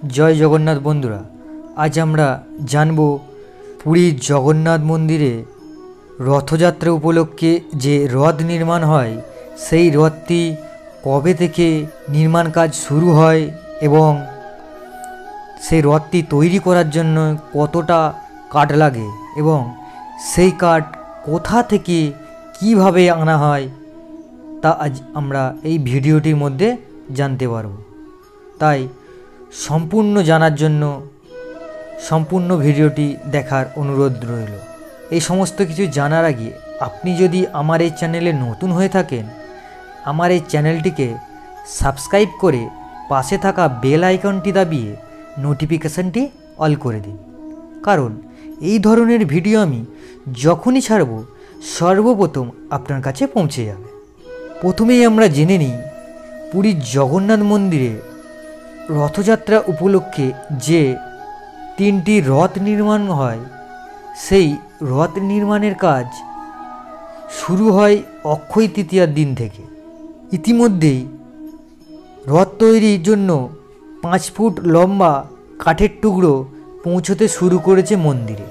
জয় জগন্নাথ বন্ধুরা, আজ আমরা জানব পুরীর জগন্নাথ মন্দিরে রথযাত্রা উপলক্ষে যে রথ নির্মাণ হয় সেই রথটি কবে থেকে নির্মাণ কাজ শুরু হয় এবং সেই রথটি তৈরি করার জন্য কতটা কাঠ লাগে এবং সেই কাঠ কোথা থেকে কিভাবে আনা হয় তা আজ আমরা এই ভিডিওটির মধ্যে জানতে পারব। তাই সম্পূর্ণ জানার জন্য সম্পূর্ণ ভিডিওটি দেখার অনুরোধ রইল। এই সমস্ত কিছু জানার আগে আপনি যদি আমার এই চ্যানেলে নতুন হয়ে থাকেন, আমার এই চ্যানেলটিকে সাবস্ক্রাইব করে পাশে থাকা বেল আইকনটি দাবিয়ে নোটিফিকেশানটি অল করে দিন, কারণ এই ধরনের ভিডিও আমি যখনই ছাড়ব সর্বপ্রথম আপনার কাছে পৌঁছে যাবে। প্রথমেই আমরা জেনে নিই পুরীর জগন্নাথ মন্দিরে রথযাত্রা উপলক্ষে যে 3টি রথ নির্মাণ হয়, সেই রথ নির্মাণের কাজ শুরু হয় অক্ষয় তৃতীয়ার দিন থেকে। ইতিমধ্যেই রথ তৈরির জন্য 5 ফুট লম্বা কাঠের টুকরো পৌঁছতে শুরু করেছে মন্দিরে।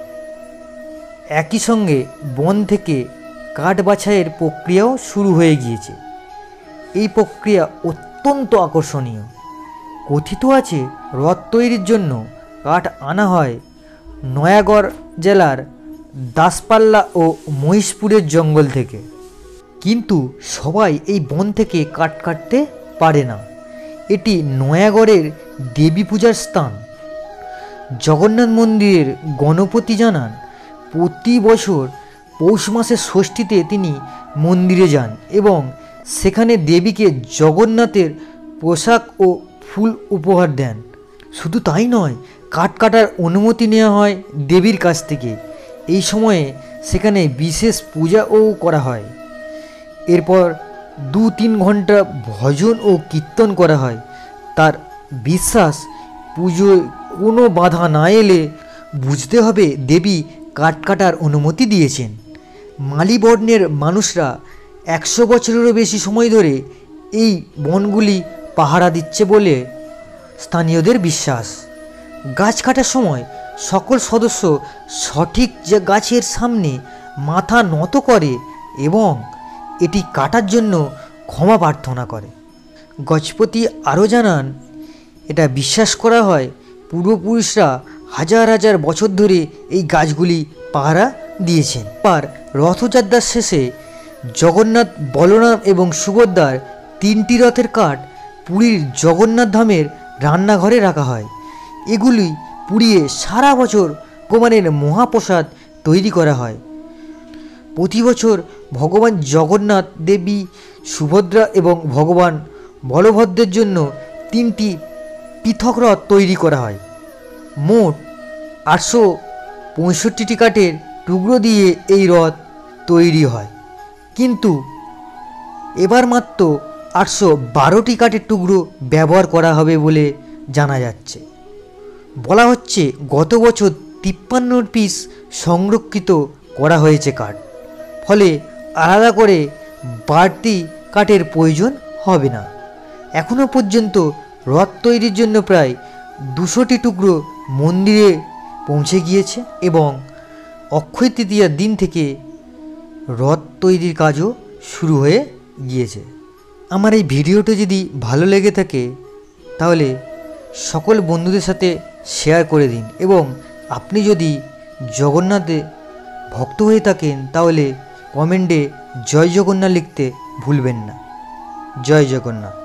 একই সঙ্গে বন থেকে কাঠ বাছাইয়ের প্রক্রিয়াও শুরু হয়ে গিয়েছে। এই প্রক্রিয়া অত্যন্ত আকর্ষণীয়। কথিত আছে রথ তৈরির জন্য কাঠ আনা হয় নয়াগড় জেলার দাসপাল্লা ও মহিষপুরের জঙ্গল থেকে, কিন্তু সবাই এই বন থেকে কাঠ কাটতে পারে না। এটি নয়াগড়ের দেবী পূজার স্থান। জগন্নাথ মন্দিরের গণপতি জানান প্রতি বছর পৌষ মাসের ষষ্ঠীতে তিনি মন্দিরে যান এবং সেখানে দেবীকে জগন্নাথের পোশাক ও ফুল উপহার দেন। শুধু তাই নয়, কাঠ কাটার অনুমতি নেওয়া হয় দেবীর কাছ থেকে। এই সময়ে সেখানে বিশেষ পূজাও করা হয়। এরপর 2-3 ঘন্টা ভজন ও কীর্তন করা হয়। তার বিশ্বাস পুজোয় কোনো বাধা না এলে বুঝতে হবে দেবী কাঠ কাটার অনুমতি দিয়েছেন। মালি বর্ণের মানুষরা 100 বছরেরও বেশি সময় ধরে এই বনগুলি পাহারা দিচ্ছে বলে স্থানীয়দের বিশ্বাস। গাছ কাটার সময় সকল সদস্য সঠিক যে গাছের সামনে মাথা নত করে এবং এটি কাটার জন্য ক্ষমা প্রার্থনা করে। গজপতি আরও জানান, এটা বিশ্বাস করা হয় পূর্বপুরুষরা হাজার হাজার বছর ধরে এই গাছগুলি পাহারা দিয়েছেন। আর রথযাত্রার শেষে জগন্নাথ, বলরাম এবং সুভদ্রার 3টি রথের কাঠ পুরীর জগন্নাথ ধামের রান্নাঘরে রাখা হয়। এগুলি পুড়িয়ে সারা বছর ভগবানের মহাপ্রসাদ তৈরি করা হয়। প্রতি বছর ভগবান জগন্নাথ, দেবী সুভদ্রা এবং ভগবান বলভদ্রের জন্য 3টি পৃথক রথ তৈরি করা হয়। মোট 865টি কাঠের টুকরো দিয়ে এই রথ তৈরি হয়, কিন্তু এবার মাত্র 812টি কাঠের টুকরো ব্যবহার করা হবে বলে জানা যাচ্ছে। বলা হচ্ছে গত বছর 53 পিস সংরক্ষিত করা হয়েছে কাঠ, ফলে আলাদা করে বাড়তি কাঠের প্রয়োজন হবে না। এখনও পর্যন্ত রথ তৈরির জন্য প্রায় 200টি টুকরো মন্দিরে পৌঁছে গিয়েছে এবং অক্ষয় তৃতীয়ার দিন থেকে রথ তৈরির কাজও শুরু হয়ে গিয়েছে। আমার এই ভিডিওটি যদি ভালো লেগে থাকে তাহলে সকল বন্ধুদের সাথে শেয়ার করে দিন এবং আপনি যদি জগন্নাথে ভক্ত হয়ে থাকেন তাহলে কমেন্টে জয় জগন্নাথ লিখতে ভুলবেন না। জয় জগন্নাথ।